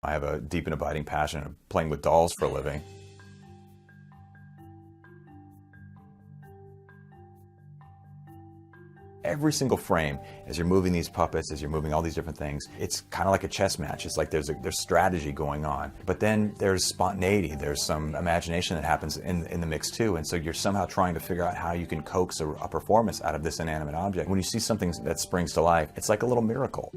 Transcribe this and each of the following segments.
I have a deep and abiding passion of playing with dolls for a living. Every single frame, as you're moving these puppets, as you're moving all these different things, it's kind of like a chess match. It's like there's strategy going on, but then there's spontaneity. There's some imagination that happens in the mix too. And so you're somehow trying to figure out how you can coax a performance out of this inanimate object. When you see something that springs to life, it's like a little miracle.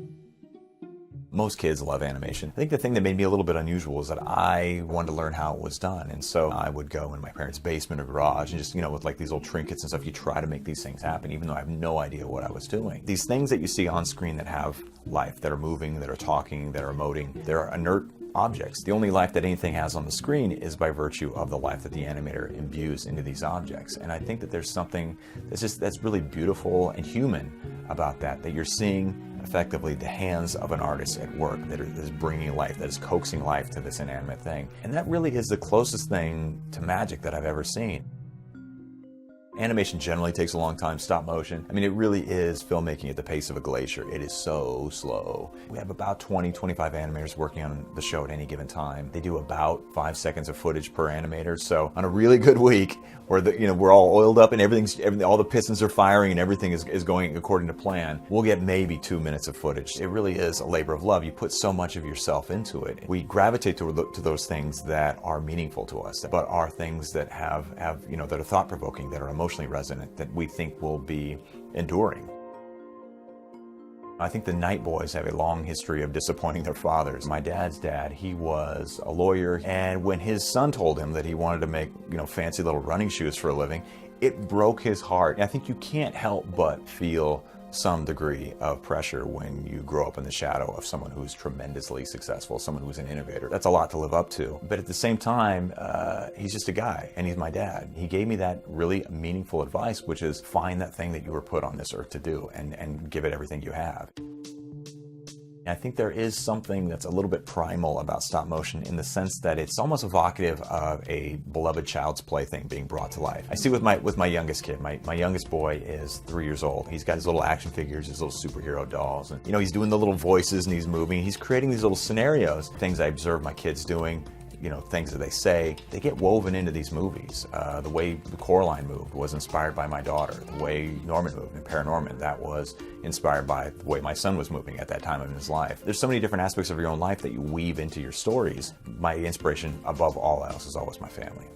Most kids love animation. I think the thing that made me a little bit unusual is that I wanted to learn how it was done. And so I would go in my parents' basement or garage and just, with like these old trinkets and stuff, you try to make these things happen, even though I have no idea what I was doing. These things that you see on screen that have life, that are moving, that are talking, that are emoting, they're inert objects. The only life that anything has on the screen is by virtue of the life that the animator imbues into these objects. And I think that there's something that's really beautiful and human about that you're seeing effectively the hands of an artist at work that is bringing life, that is coaxing life to this inanimate thing. And that really is the closest thing to magic that I've ever seen. Animation generally takes a long time, stop motion. I mean, it really is filmmaking at the pace of a glacier. It is so slow. We have about 20, 25 animators working on the show at any given time. They do about 5 seconds of footage per animator. So on a really good week, where we're all oiled up and everything, all the pistons are firing and everything is going according to plan, we'll get maybe 2 minutes of footage. It really is a labor of love. You put so much of yourself into it. We gravitate to those things that are meaningful to us, but are things that have that are thought-provoking, that are emotionally resonant, that we think will be enduring. I think the Night Boys have a long history of disappointing their fathers. My dad's dad, he was a lawyer, and when his son told him that he wanted to make, fancy little running shoes for a living, it broke his heart. I think you can't help but feel some degree of pressure when you grow up in the shadow of someone who's tremendously successful, someone who's an innovator. That's a lot to live up to. But at the same time, he's just a guy, and he's my dad. He gave me that really meaningful advice, which is find that thing that you were put on this earth to do and give it everything you have. I think there is something that's a little bit primal about stop motion in the sense that it's almost evocative of a beloved child's plaything being brought to life. I see with my youngest kid. My youngest boy is 3 years old. He's got his little action figures, his little superhero dolls, and he's doing the little voices and he's moving. He's creating these little scenarios, things I observe my kids doing. Things that they say, they get woven into these movies. The way the Coraline moved was inspired by my daughter. The way Norman moved in Paranorman, that was inspired by the way my son was moving at that time in his life. There's so many different aspects of your own life that you weave into your stories. My inspiration above all else is always my family.